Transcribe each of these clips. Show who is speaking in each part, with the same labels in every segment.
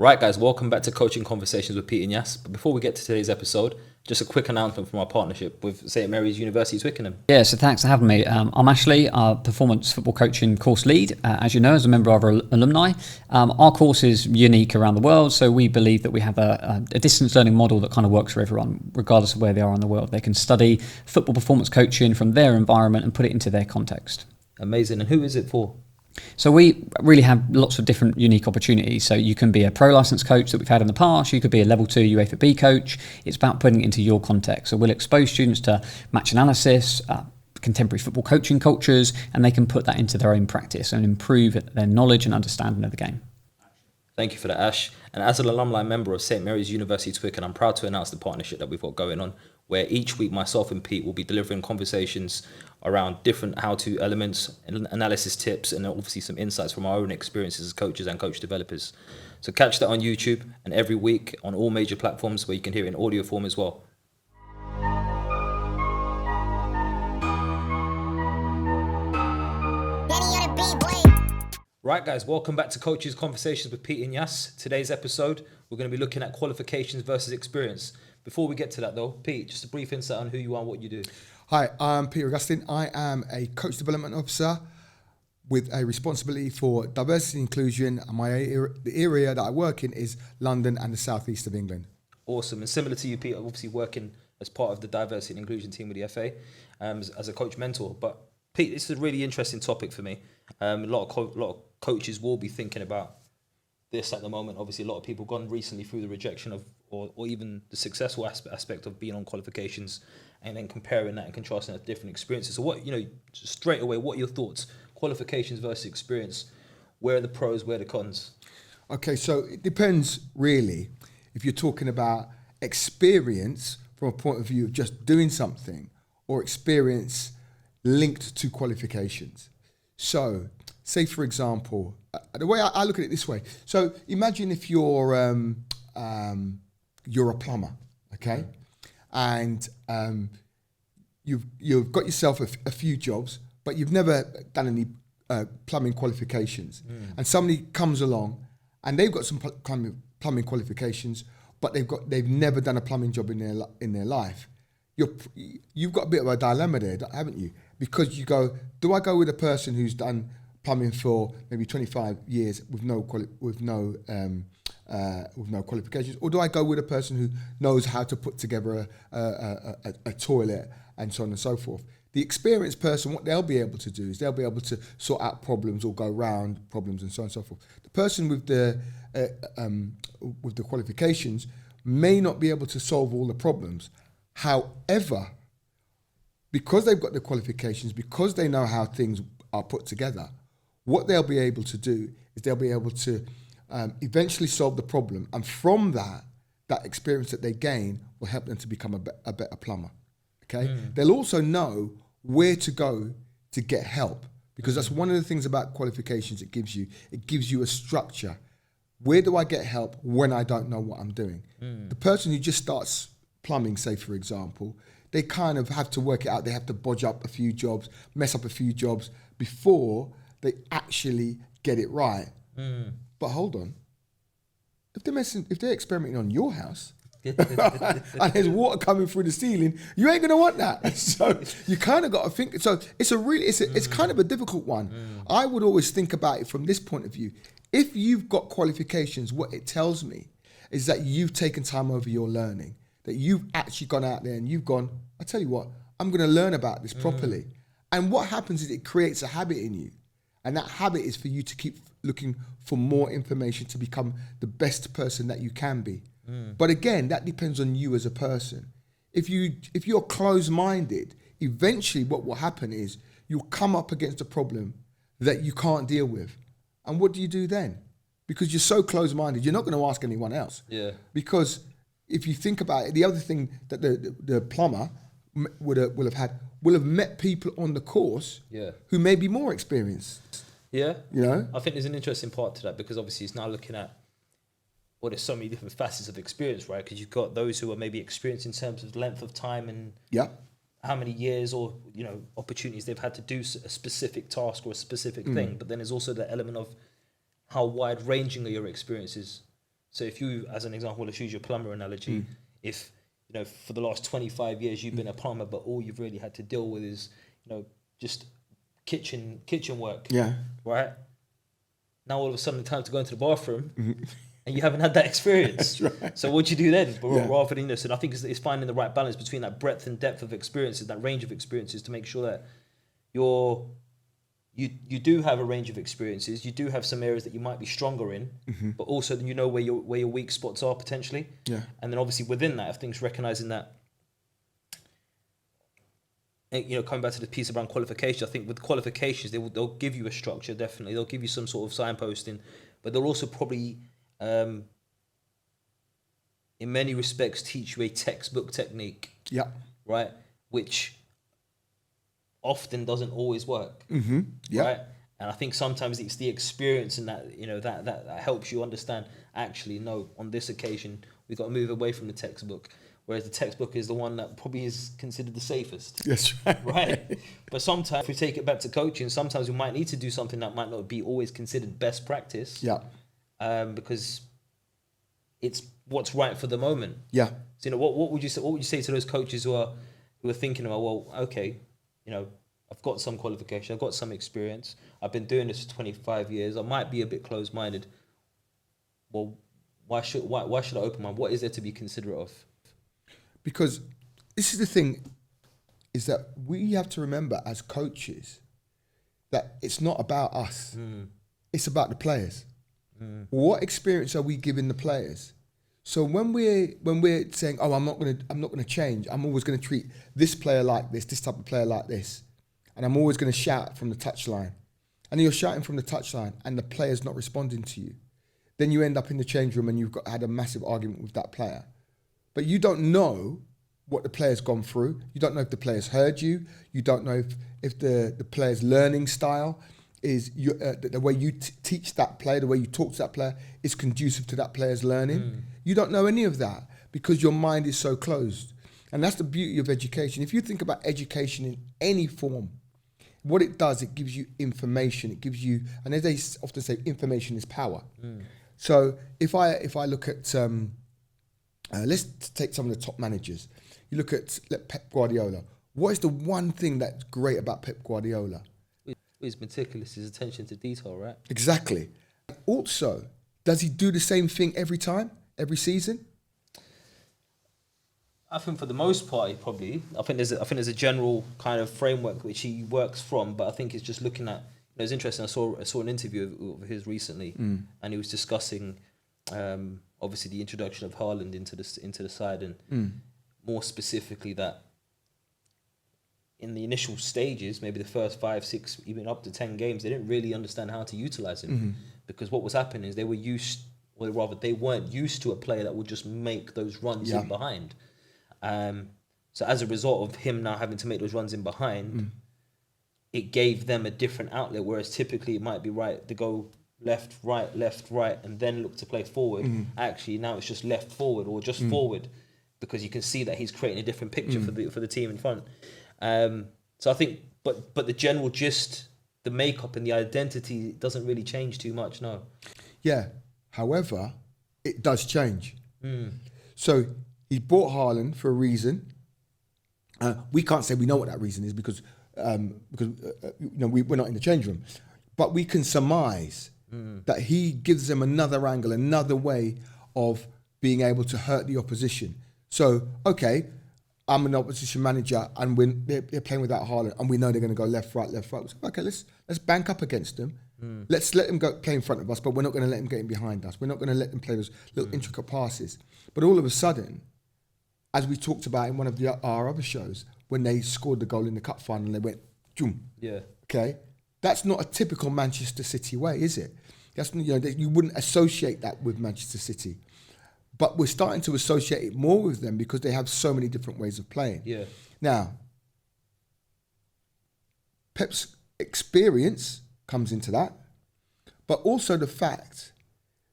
Speaker 1: Right, guys, welcome back to Coaching Conversations with Pete Yas. But before we get to today's episode, just a quick announcement from our partnership with St Mary's University Twickenham.
Speaker 2: Yeah, so thanks for having me. I'm Ashley, our performance football coaching course lead, as you know, as a member of our alumni. Our course is unique around the world, so we believe that we have a distance learning model that kind of works for everyone, regardless of where they are in the world. They can study football performance coaching from their environment and put it into their context.
Speaker 1: Amazing. And who is it for?
Speaker 2: So we really have lots of different unique opportunities. So you can be a pro license coach that we've had in the past. You could be a level 2 UEFA B coach. It's about putting it into your context. So we'll expose students to match analysis, contemporary football coaching cultures, and they can put that into their own practice and improve their knowledge and understanding of the game.
Speaker 1: Thank you for that, Ash. And as an alumni member of St Mary's University Twickenham, I'm proud to announce the partnership that we've got going on, where each week myself and Pete will be delivering conversations around different how-to elements, analysis tips, and obviously some insights from our own experiences as coaches and coach developers. So catch that on YouTube and every week on all major platforms where you can hear it in audio form as well. Right, guys, welcome back to Coaches Conversations with Pete Yas. Today's episode, we're going to be looking at qualifications versus experience. Before we get to that though, Pete, just a brief insight on who you are and what you do.
Speaker 3: Hi, I'm Peter Augustine. I am a coach development officer with a responsibility for diversity and inclusion. And the area that I work in is London and the southeast of England.
Speaker 1: Awesome. And similar to you, Pete, obviously working as part of the diversity and inclusion team with the FA as a coach mentor. But Pete, this is a really interesting topic for me. A lot of coaches will be thinking about this at the moment. Obviously, a lot of people gone recently through the rejection of, or even the successful aspect of being on qualifications, and then comparing that and contrasting that to different experiences. So straight away, what are your thoughts? Qualifications versus experience. Where are the pros, where are the cons?
Speaker 3: Okay, so it depends really if you're talking about experience from a point of view of just doing something or experience linked to qualifications. So say, for example, the way I look at it this way. So imagine if you're a plumber, okay? And you've got yourself a few jobs, but you've never done any plumbing qualifications. And somebody comes along and they've got some plumbing qualifications, but they've never done a plumbing job in their life. You've got a bit of a dilemma there, haven't you? Because you go, do I go with a person who's done plumbing for maybe 25 years with no qualifications, or do I go with a person who knows how to put together a toilet and so on and so forth? The experienced person, what they'll be able to do is they'll be able to sort out problems or go around problems and so on and so forth. The person with the qualifications may not be able to solve all the problems. However, because they've got the qualifications, because they know how things are put together, what they'll be able to do is they'll be able to eventually solve the problem, and from that experience that they gain will help them to become a better plumber. Okay, They'll also know where to go to get help, because that's one of the things about qualifications. It gives you a structure. Where do I get help when I don't know what I'm doing? The person who just starts plumbing, say for example, they kind of have to work it out. They have to bodge up a few jobs, mess up a few jobs before they actually get it right. But hold on, if they're experimenting on your house and there's water coming through the ceiling, you ain't gonna want that. So you kind of got to think. So it's kind of a difficult one. I would always think about it from this point of view. If you've got qualifications, what it tells me is that you've taken time over your learning, that you've actually gone out there and you've gone, I tell you what, I'm going to learn about this properly. And what happens is it creates a habit in you. And that habit is for you to keep looking for more information to become the best person that you can be. But again, that depends on you as a person. If you're closed-minded, eventually what will happen is you'll come up against a problem that you can't deal with. And what do you do then? Because you're so closed-minded, you're not going to ask anyone else.
Speaker 1: Yeah.
Speaker 3: Because if you think about it, the other thing that the plumber will have met people on the course who may be more experienced.
Speaker 1: Yeah.
Speaker 3: You know?
Speaker 1: I think there's an interesting part to that, because obviously it's now looking at, well, there's so many different facets of experience, right? Because you've got those who are maybe experienced in terms of length of time and how many years or, opportunities they've had to do a specific task or a specific thing. But then there's also the element of how wide-ranging are your experiences. So if you, as an example, let's use your plumber analogy. If, you know, for the last 25 years you've been a plumber, but all you've really had to deal with is, you know, just kitchen work.
Speaker 3: Yeah.
Speaker 1: Right? Now all of a sudden it's time to go into the bathroom and you haven't had that experience.
Speaker 3: That's right.
Speaker 1: So what do you do then?
Speaker 3: Yeah.
Speaker 1: Rather than this, and I think it's finding the right balance between that breadth and depth of experiences, that range of experiences, to make sure that you do have a range of experiences. You do have some areas that you might be stronger in, but also then you know where your weak spots are potentially.
Speaker 3: Yeah.
Speaker 1: And then obviously within that, I think recognizing that, you know, coming back to the piece around qualification, I think with qualifications, they'll give you a structure, definitely. They'll give you some sort of signposting, but they'll also probably, in many respects, teach you a textbook technique.
Speaker 3: Yeah.
Speaker 1: Right? Which often doesn't always work.
Speaker 3: Yeah.
Speaker 1: Right? And I think sometimes it's the experience and that, you know, that helps you understand, actually, no, on this occasion, we've got to move away from the textbook. Whereas the textbook is the one that probably is considered the safest.
Speaker 3: That's right.
Speaker 1: Right? But sometimes, if we take it back to coaching, sometimes we might need to do something that might not be always considered best practice.
Speaker 3: Yeah.
Speaker 1: Because it's what's right for the moment.
Speaker 3: Yeah.
Speaker 1: So, you know, what would you say to those coaches who are thinking about, well, okay, you know, I've got some qualification, I've got some experience, I've been doing this for 25 years, I might be a bit closed-minded. Well, why should I open mind? What is there to be considerate of?
Speaker 3: Because this is the thing, is that we have to remember as coaches that it's not about us. It's about the players. What experience are we giving the players? So when we're saying, oh, I'm not gonna change, I'm always gonna treat this player like this type of player like this, and I'm always gonna shout from the touchline, and you're shouting from the touchline and the player's not responding to you, then you end up in the change room and you've had a massive argument with that player. But you don't know what the player's gone through. You don't know if the player's heard you. You don't know if the player's learning style is the way you teach that player, the way you talk to that player is conducive to that player's learning. You don't know any of that because your mind is so closed. And that's the beauty of education. If you think about education in any form, what it does, it gives you information. It gives you, and as they often say, information is power. So if I look at let's take some of the top managers. You look at Pep Guardiola. What is the one thing that's great about Pep Guardiola?
Speaker 1: He's meticulous, his attention to detail, right?
Speaker 3: Exactly. Also, does he do the same thing every time, every season?
Speaker 1: I think for the most part, he probably. I think there's a general kind of framework which he works from, but I think it's just looking at. You know, it's interesting. I saw an interview of his recently, and he was discussing. Obviously, the introduction of Haaland into the side, and more specifically that in the initial stages, maybe the first 5, 6, even up to 10 games, they didn't really understand how to utilize him because what was happening is they weren't used to a player that would just make those runs in behind. So as a result of him now having to make those runs in behind, it gave them a different outlet. Whereas typically it might be right to go left, right, and then look to play forward. Actually, now it's just left, forward, or just forward, because you can see that he's creating a different picture for the team in front. So I think, but the general gist, the makeup and the identity doesn't really change too much. No.
Speaker 3: Yeah. However, it does change. So he bought Haaland for a reason. We can't say we know what that reason is because we're not in the change room, but we can surmise that he gives them another angle, another way of being able to hurt the opposition. So, okay, I'm an opposition manager and they're playing without Haaland and we know they're going to go left, right. So, okay, let's bank up against them. Let's let them go play in front of us, but we're not going to let them get in behind us. We're not going to let them play those little intricate passes. But all of a sudden, as we talked about in one of our other shows, when they scored the goal in the cup final, they went, Joom.
Speaker 1: Yeah.
Speaker 3: Okay, that's not a typical Manchester City way, is it? That's, you wouldn't associate that with Manchester City, but we're starting to associate it more with them because they have so many different ways of playing.
Speaker 1: Yeah.
Speaker 3: Now, Pep's experience comes into that, but also the fact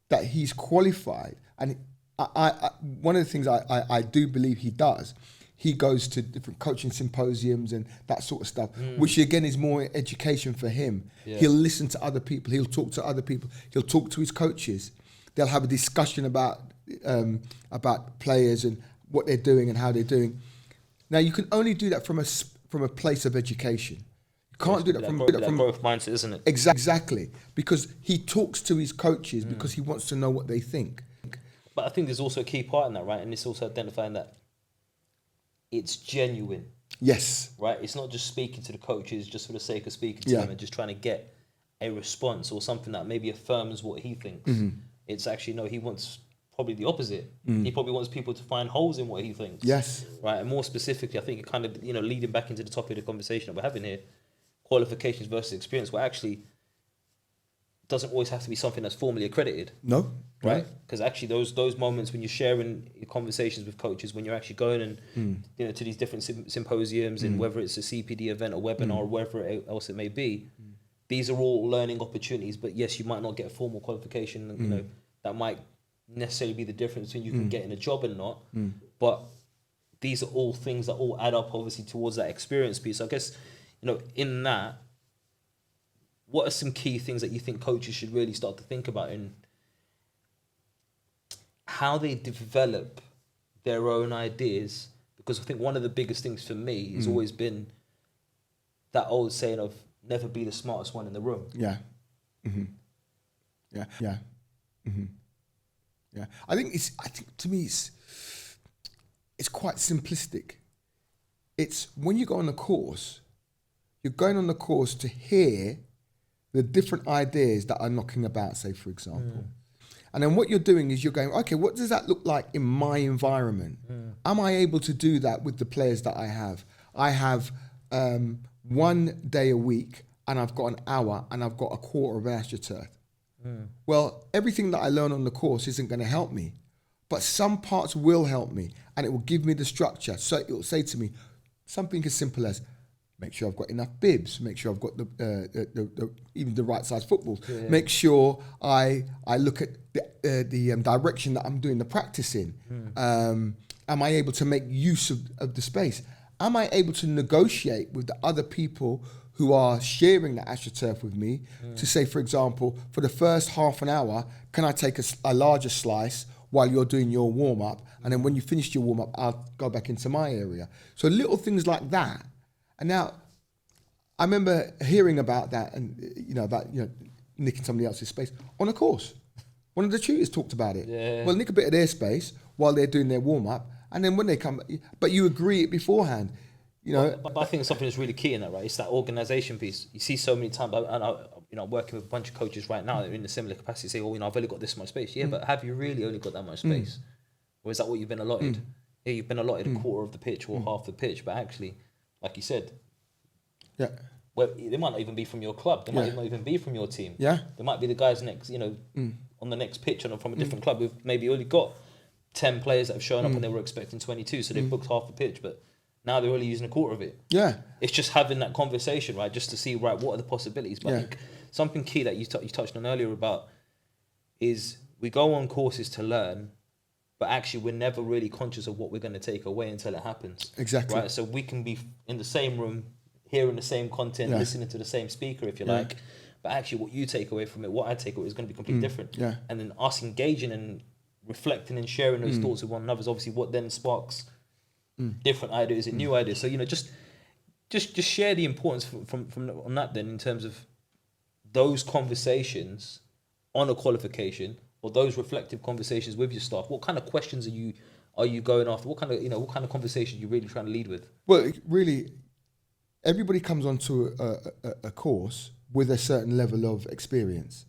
Speaker 3: that he's qualified, and I one of the things I do believe he does. He goes to different coaching symposiums and that sort of stuff, which again is more education for him. Yeah. He'll listen to other people. He'll talk to other people. He'll talk to his coaches. They'll have a discussion about players and what they're doing and how they're doing. Now, you can only do that from a place of education. You can't do that from
Speaker 1: a growth mindset, isn't it?
Speaker 3: Exactly, because he talks to his coaches because he wants to know what they think.
Speaker 1: But I think there's also a key part in that, right? And it's also identifying that it's genuine.
Speaker 3: Yes.
Speaker 1: Right? It's not just speaking to the coaches just for the sake of speaking to them and just trying to get a response or something that maybe affirms what he thinks. It's actually, no, he wants probably the opposite. He probably wants people to find holes in what he thinks.
Speaker 3: Yes.
Speaker 1: Right? And more specifically, I think it kind of, leading back into the topic of the conversation that we're having here, qualifications versus experience, where actually doesn't always have to be something that's formally accredited.
Speaker 3: No.
Speaker 1: Right? Because actually those moments when you're sharing your conversations with coaches, when you're actually going and to these different symposiums and whether it's a CPD event or webinar or whatever else it may be, these are all learning opportunities. But yes, you might not get a formal qualification, that might necessarily be the difference between you can getting a job and not. But these are all things that all add up obviously towards that experience piece. So I guess, in that, what are some key things that you think coaches should really start to think about in how they develop their own ideas? Because I think one of the biggest things for me has always been that old saying of never be the smartest one in the room.
Speaker 3: Yeah. Yeah. Yeah. Yeah. I think to me it's quite simplistic. It's when you go on a course, you're going on the course to hear the different ideas that are knocking about, say, for example. And then what you're doing is you're going, okay, what does that look like in my environment? Am I able to do that with the players that I have? I have 1 day a week and I've got an hour and I've got a quarter of an astroturf. Well, everything that I learn on the course isn't going to help me, but some parts will help me and it will give me the structure. So it will say to me something as simple as, make sure I've got enough bibs. Make sure I've got the even the right size footballs. Yeah. Make sure I look at the direction that I'm doing the practice in. Am I able to make use of the space? Am I able to negotiate with the other people who are sharing the AstroTurf with me to say, for example, for the first half an hour, can I take a larger slice while you're doing your warm up, and then when you finish your warm up, I'll go back into my area. So little things like that. And now, I remember hearing about that and, nicking somebody else's space on a course. One of the tutors talked about it. Yeah. Well, nick a bit of their space while they're doing their warm-up, and then when they come, but you agree it beforehand,
Speaker 1: But I think something that's really key in that, right? It's that organisation piece. You see so many times, and I'm working with a bunch of coaches right now that are in a similar capacity, say, I've only got this much space. Yeah, but have you really only got that much space? Or is that what you've been allotted? Yeah, you've been allotted a quarter of the pitch or half the pitch, but actually, like you said, they might not even be from your club. They might not even be from your team.
Speaker 3: Yeah,
Speaker 1: they might be the guys next, on the next pitch from a different club who've maybe only got 10 players that have shown up and they were expecting 22, so they've booked half the pitch, but now they're only using a quarter of it.
Speaker 3: Yeah,
Speaker 1: it's just having that conversation, right? Just to see, right, what are the possibilities? But I think something key that you touched on earlier about is we go on courses to learn, but actually we're never really conscious of what we're going to take away until it happens.
Speaker 3: Exactly.
Speaker 1: Right. So we can be in the same room, hearing the same content, listening to the same speaker, if you like, but actually what you take away from it, what I take away is going to be completely different. Yeah. And then us engaging and reflecting and sharing those thoughts with one another is obviously what then sparks different ideas and new ideas. So just share the importance from on that then in terms of those conversations on a qualification or those reflective conversations with your staff. What kind of questions are you going after? What kind of conversation are you really trying to lead with?
Speaker 3: Well, really, everybody comes onto a course with a certain level of experience.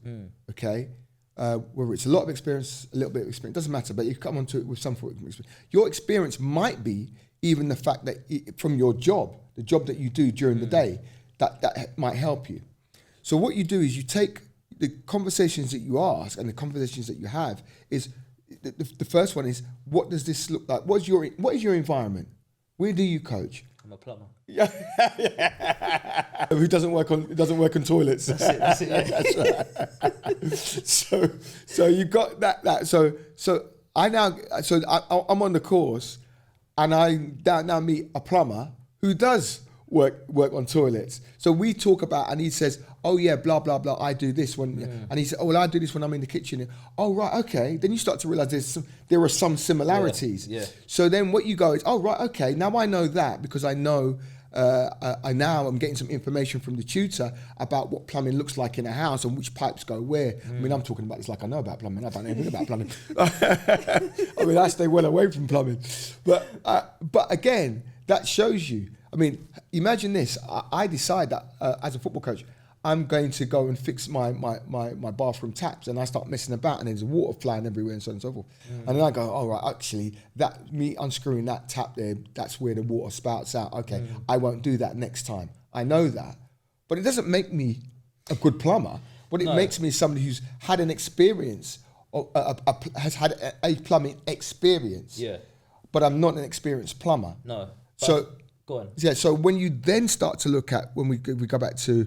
Speaker 3: Okay. Whether it's a lot of experience, a little bit of experience, doesn't matter, but you come onto it with some sort of experience. Your experience might be even the fact that from your job, the job that you do during the day, that might help you. So what you do is you take the conversations that you ask and the conversations that you have is, the first one is, what does this look like? What is your environment? Where do you coach?
Speaker 1: I'm a plumber.
Speaker 3: Yeah. Who doesn't work on toilets?
Speaker 1: That's it. Yeah.
Speaker 3: That's right. So you got that. So I'm on the course, and I now meet a plumber who does work on toilets. So we talk about, and he says, oh yeah, blah, blah, blah, I do this when, and he said, oh, well, I do this when I'm in the kitchen. Oh, right, okay. Then you start to realize there are some similarities.
Speaker 1: Yeah.
Speaker 3: So then what you go is, oh, right, okay, now I know that because I know, I'm getting some information from the tutor about what plumbing looks like in a house and which pipes go where. I mean, I'm talking about this like I know about plumbing. I don't know anything about plumbing. I mean, I stay well away from plumbing. But again, that shows you. I mean, imagine this. I decide that as a football coach, I'm going to go and fix my bathroom taps, and I start messing about, and there's water flying everywhere and so on and so forth. And then I go, all right, actually, that me unscrewing that tap there, that's where the water spouts out. Okay, I won't do that next time. I know that. But it doesn't make me a good plumber. But it makes me somebody who's had an experience, or has had a plumbing experience.
Speaker 1: Yeah.
Speaker 3: But I'm not an experienced plumber.
Speaker 1: No.
Speaker 3: So
Speaker 1: go on.
Speaker 3: Yeah. So when you then start to look at, when we go back to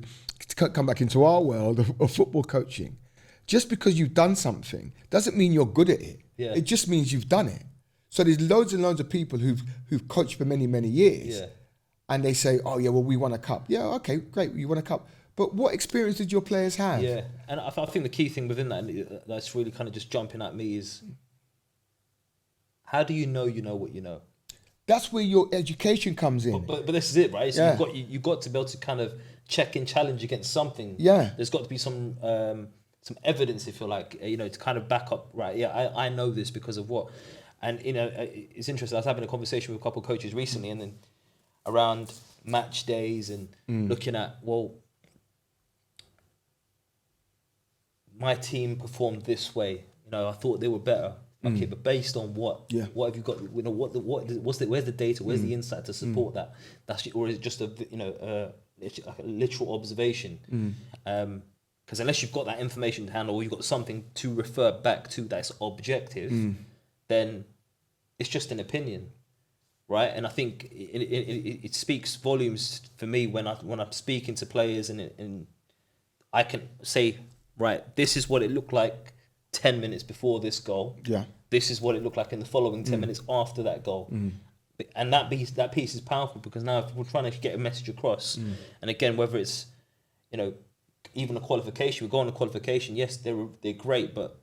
Speaker 3: come back into our world of football coaching, just because you've done something doesn't mean you're good at it.
Speaker 1: Yeah.
Speaker 3: It just means you've done it. So there's loads and loads of people who've coached for many, many years, and they say, oh yeah, well, we won a cup. Yeah, okay, great, you won a cup. But what experience did your players have?
Speaker 1: Yeah, and I think the key thing within that that's really kind of just jumping at me is, how do you know what you know?
Speaker 3: That's where your education comes in.
Speaker 1: But this is it, right? So you've got to be able to kind of check and challenge against something.
Speaker 3: Yeah.
Speaker 1: There's got to be some evidence, if you like, to kind of back up. Right? Yeah, I know this because of what, and it's interesting. I was having a conversation with a couple of coaches recently, and then around match days and looking at, well, my team performed this way. I thought they were better. Okay, but based on what?
Speaker 3: Yeah.
Speaker 1: What have you got? Where's the data? Where's the insight to support that? Or is it just a literal observation? Because unless you've got that information to handle, or you've got something to refer back to that's objective, then it's just an opinion, right? And I think it speaks volumes for me when I'm speaking to players, and I can say, right, this is what it looked like 10 minutes before this goal.
Speaker 3: Yeah.
Speaker 1: This is what it looked like in the following 10 minutes after that goal. And that piece is powerful, because now if we're trying to get a message across, and again, whether it's, even a qualification, we go on a qualification, yes, they're great, but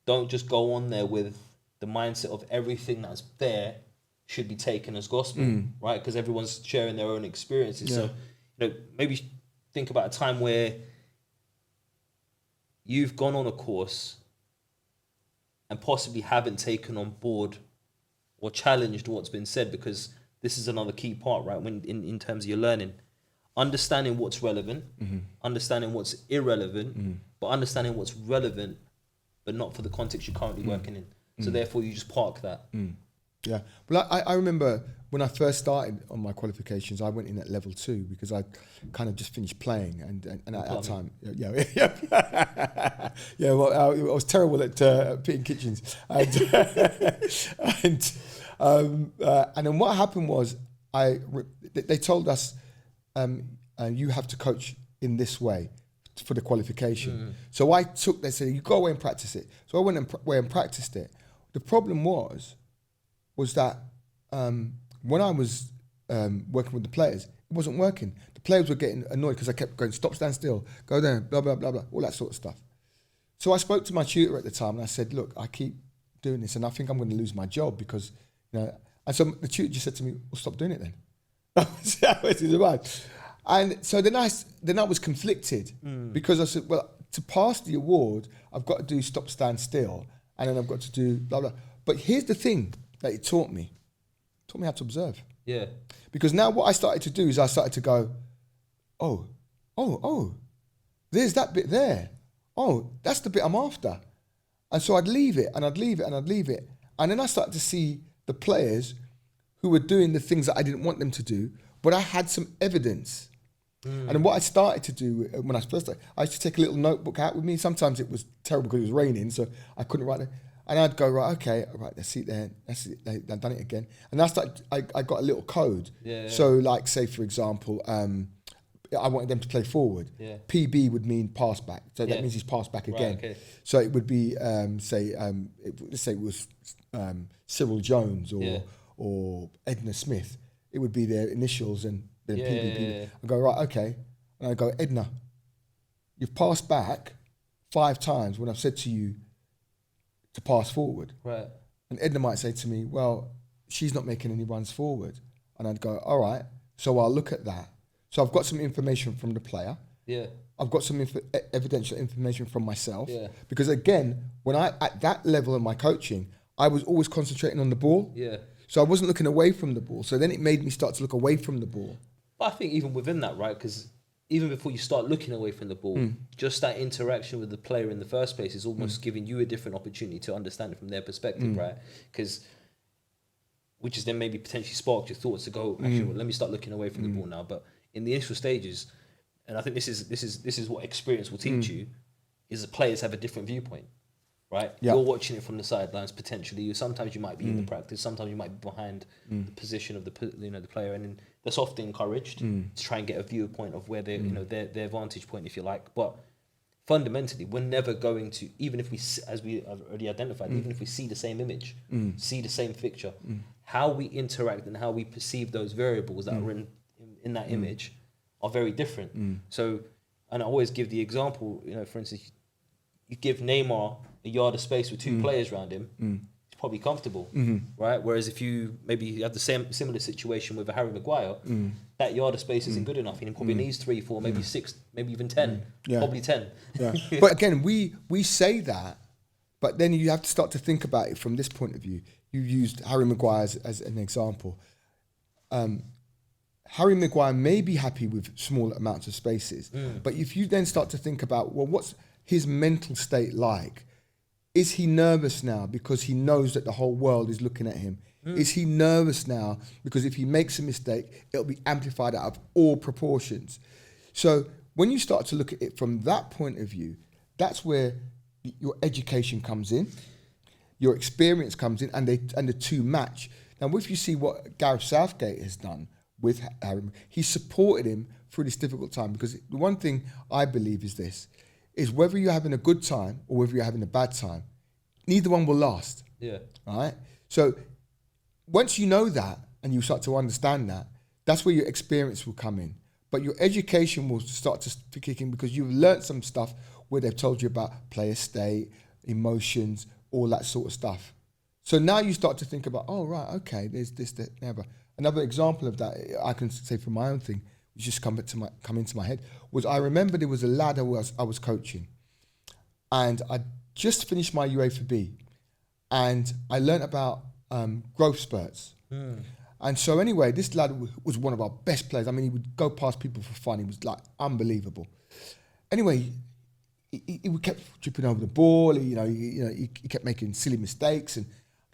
Speaker 1: don't just go on there with the mindset of everything that's there should be taken as gospel, right? Because everyone's sharing their own experiences.
Speaker 3: Yeah.
Speaker 1: So, maybe think about a time where you've gone on a course and possibly haven't taken on board or challenged what's been said, because this is another key part, right? When in terms of your learning, understanding what's relevant, understanding what's irrelevant, but understanding what's relevant, but not for the context you're currently working in. So therefore, you just park that.
Speaker 3: Yeah. Well, I remember when I first started on my qualifications, I went in at level 2 because I kind of just finished playing, and at that time, Well, I was terrible at pitting kitchens, and then what happened was they told us, you have to coach in this way for the qualification. So they said, you go away and practice it. So I went away and practiced it. The problem was that when I was working with the players, it wasn't working. The players were getting annoyed because I kept going, stop, stand still, go there, blah, blah, blah, blah, all that sort of stuff. So I spoke to my tutor at the time, and I said, look, I keep doing this, and I think I'm going to lose my job because, and so the tutor just said to me, well, stop doing it then. That was his advice. And so then I was conflicted because I said, well, to pass the award, I've got to do stop, stand still, and then I've got to do blah, blah. But here's the thing that it taught me. It taught me how to observe.
Speaker 1: Yeah.
Speaker 3: Because now what I started to do is I started to go, oh, there's that bit there. Oh, that's the bit I'm after. And so I'd leave it, and I'd leave it, and I'd leave it. And then I started to see the players who were doing the things that I didn't want them to do, but I had some evidence. And what I started to do when I first started, I used to take a little notebook out with me. Sometimes it was terrible because it was raining, so I couldn't write it. And I'd go, right, okay, right, let's see there. That's it, they've done it again. And I got a little code.
Speaker 1: Yeah.
Speaker 3: So like, say, for example, I wanted them to play forward.
Speaker 1: Yeah.
Speaker 3: PB would mean pass back. So that means he's passed back again.
Speaker 1: Right, okay.
Speaker 3: So it would be, let's say it was Cyril Jones or Edna Smith. It would be their initials and then PB. I go, right, okay. And I go, Edna. you've passed back 5 times when I've said to you to pass forward.
Speaker 1: Right.
Speaker 3: And Edna might say to me, well, she's not making any runs forward. And I'd go, all right, so I'll look at that. So I've got some information from the player.
Speaker 1: Yeah.
Speaker 3: I've got some evidential information from myself.
Speaker 1: Yeah.
Speaker 3: Because again, when at that level of my coaching, I was always concentrating on the ball.
Speaker 1: Yeah.
Speaker 3: So I wasn't looking away from the ball. So then it made me start to look away from the ball.
Speaker 1: But I think even within that, right, because even before you start looking away from the ball, just that interaction with the player in the first place is almost giving you a different opportunity to understand it from their perspective, right? Because which is then maybe potentially sparked your thoughts to go, actually, well, let me start looking away from the ball now. But in the initial stages, and I think this is what experience will teach you, is the players have a different viewpoint, right?
Speaker 3: Yeah.
Speaker 1: You're watching it from the sidelines potentially. Sometimes you might be in the practice. Sometimes you might be behind the position of the player, and then that's often encouraged to try and get a viewpoint of where their vantage point, if you like. But fundamentally, we're never going to, even if we, as we have already identified, even if we see the same image, see the same fixture, how we interact and how we perceive those variables that are in that image are very different. So, and I always give the example, for instance, you give Neymar a yard of space with 2 players around him, he's probably comfortable, right? Whereas if you have the similar situation with a Harry Maguire, that yard of space isn't good enough. He probably needs 3, 4, maybe 6, maybe even 10, probably 10.
Speaker 3: Yeah. But again, we say that, but then you have to start to think about it from this point of view. You used Harry Maguire as an example. Harry Maguire may be happy with small amounts of spaces, but if you then start to think about, well, what's his mental state like? Is he nervous now because he knows that the whole world is looking at him? Is he nervous now because if he makes a mistake, it'll be amplified out of all proportions? So when you start to look at it from that point of view, that's where your education comes in, your experience comes in, and the two match. Now, if you see what Gareth Southgate has done with Harry, he supported him through this difficult time, because the one thing I believe is this, is whether you're having a good time or whether you're having a bad time, neither one will last.
Speaker 1: Yeah.
Speaker 3: All right? So once you know that and you start to understand that, that's where your experience will come in. But your education will start to kick in, because you've learned some stuff where they've told you about player state, emotions, all that sort of stuff. So now you start to think about, oh, right, okay, there's this, that, never. Another example of that, I can say from my own thing, which just come into my head, was I remember there was a lad I was coaching, and I just finished my UEFA B, and I learnt about growth spurts. And so anyway, this lad was one of our best players. I mean, he would go past people for fun. He was like unbelievable. Anyway, he kept tripping over the ball. He kept making silly mistakes, and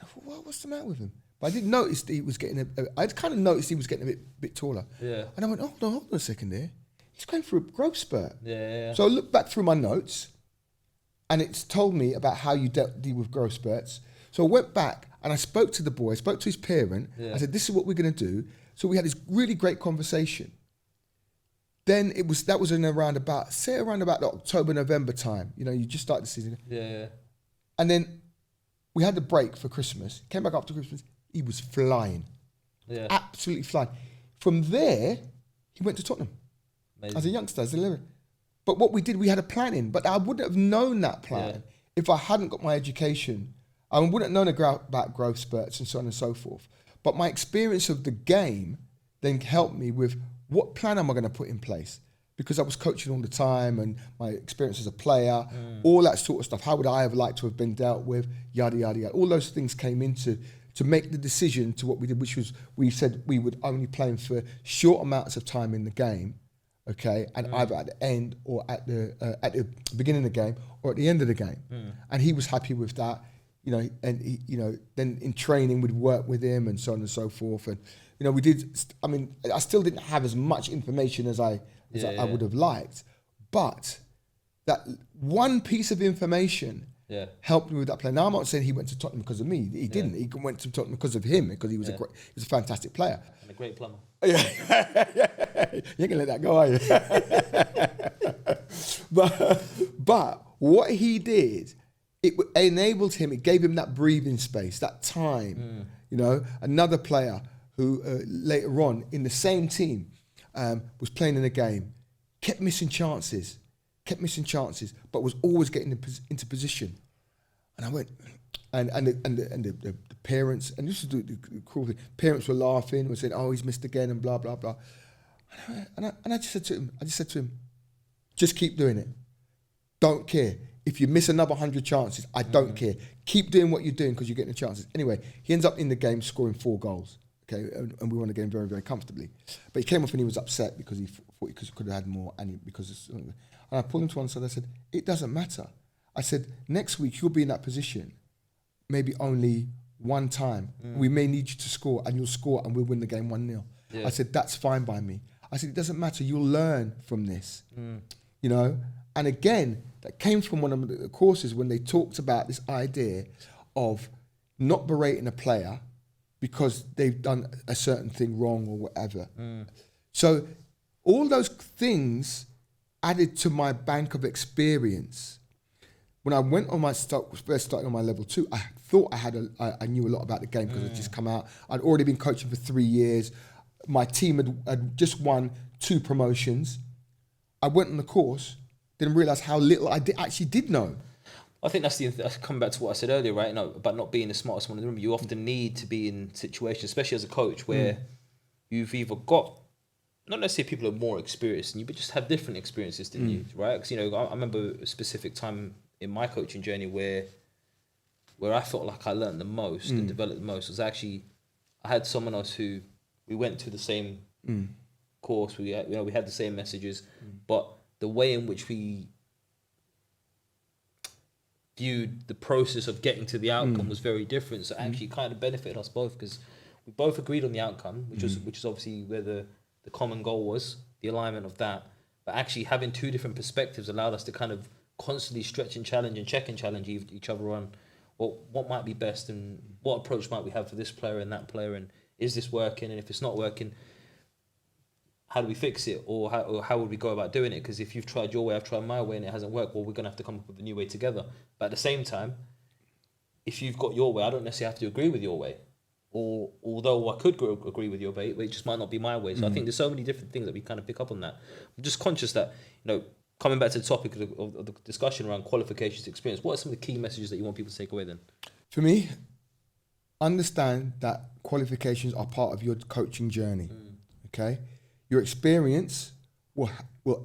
Speaker 3: I thought, well, what's the matter with him? But I didn't notice that he was getting I'd kind of noticed he was getting a bit taller. Yeah. And I went, oh, no, hold on a second there. He's going through a growth spurt.
Speaker 1: Yeah.
Speaker 3: So I looked back through my notes, and it's told me about how you deal with growth spurts. So I went back and I spoke to the boy, I spoke to his parent. Yeah. I said, this is what we're going to do. So we had this really great conversation. Then that was in around about the October, November time. You just started the season.
Speaker 1: Yeah.
Speaker 3: And then we had the break for Christmas. Came back after Christmas. He was flying. Yeah. Absolutely flying. From there, he went to Tottenham. Amazing. As a youngster, as a 11. But what we did, we had a plan in. But I wouldn't have known that plan if I hadn't got my education. I wouldn't have known about growth spurts and so on and so forth. But my experience of the game then helped me with what plan am I going to put in place? Because I was coaching all the time, and my experience as a player, all that sort of stuff. How would I have liked to have been dealt with? Yada, yada, yada. All those things came into to make the decision to what we did, which was we said we would only play him for short amounts of time in the game, okay, and either at the end or at the beginning of the game or at the end of the game. And he was happy with that, and he, then in training we'd work with him and so on and so forth. And, we did, I still didn't have as much information as I would have liked, but that one piece of information helped me with that play. Now I'm not saying he went to Tottenham because of me. He didn't. He went to Tottenham because of him, because he was he was a fantastic player.
Speaker 1: And a great plumber.
Speaker 3: Yeah. You ain't gonna let that go, are you? But what he did, it enabled him, it gave him that breathing space, that time. Another player who later on in the same team was playing in a game, kept missing chances, kept missing chances, but was always getting into position. And I went, and the parents, and this is the cool thing, parents were laughing, were saying, oh, he's missed again, and blah, blah, blah. And I just said to him, just keep doing it. Don't care. If you miss another 100 chances, I don't care. Keep doing what you're doing because you're getting the chances. Anyway, he ends up in the game scoring 4 goals. Okay, and we won the game very, very comfortably. But he came off and he was upset because he thought he could have had more. And I pulled him to one side. I said, it doesn't matter. I said, next week you'll be in that position, maybe only one time. We may need you to score, and you'll score, and we'll win the game 1-0. Yeah. I said, that's fine by me. I said, it doesn't matter. You'll learn from this, you know. And again, that came from one of the courses when they talked about this idea of not berating a player because they've done a certain thing wrong or whatever. So all those things added to my bank of experience. When I went on first starting on my level 2, I thought I knew a lot about the game because I'd just come out. I'd already been coaching for 3 years. My team had just won 2 promotions. I went on the course, didn't realise how little I actually did know.
Speaker 1: I think that's coming back to what I said earlier, right? No, about not being the smartest one in the room. You often need to be in situations, especially as a coach, where you've either got, not necessarily people who are more experienced than you, but just have different experiences than you, right? Because, you know, I remember a specific time in my coaching journey where I felt like I learned the most and developed the most was actually, I had someone else who, we went to the same course, we had the same messages, but the way in which we viewed the process of getting to the outcome was very different. So actually kind of benefited us both because we both agreed on the outcome, which is obviously where the common goal was, the alignment of that. But actually having 2 different perspectives allowed us to kind of constantly stretch and challenge and check and challenge each other on what might be best and what approach might we have for this player and that player, and is this working, and if it's not working, how do we fix it, or how would we go about doing it? Because if you've tried your way, I've tried my way, and it hasn't worked, well, we're going to have to come up with a new way together. But at the same time, if you've got your way, I don't necessarily have to agree with your way. Or although I could agree with your way, it just might not be my way. So I think there's so many different things that we kind of pick up on that. I'm just conscious that, you know, coming back to the topic of the discussion around qualifications experience, what are some of the key messages that you want people to take away then?
Speaker 3: For me, understand that qualifications are part of your coaching journey, okay? Your experience will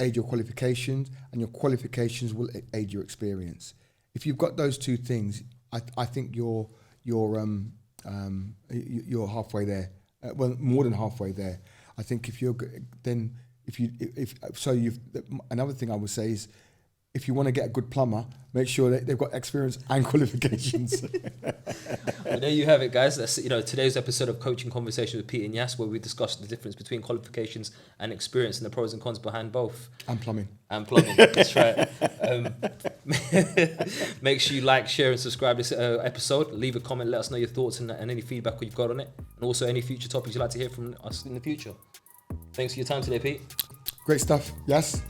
Speaker 3: aid your qualifications, and your qualifications will aid your experience. If you've got those 2 things, I think you're halfway there. Well, more than halfway there. I think another thing I would say is, if you want to get a good plumber, make sure that they've got experience and qualifications.
Speaker 1: Well, there you have it, guys. That's, you know, today's episode of Coaching Conversations with Pete Yas, where we discussed the difference between qualifications and experience and the pros and cons behind both.
Speaker 3: And plumbing.
Speaker 1: That's right. Make sure you like, share, and subscribe this episode. Leave a comment, let us know your thoughts and any feedback you've got on it, and also any future topics you'd like to hear from us in the future. Thanks for your time today, Pete.
Speaker 3: Great stuff. Yes.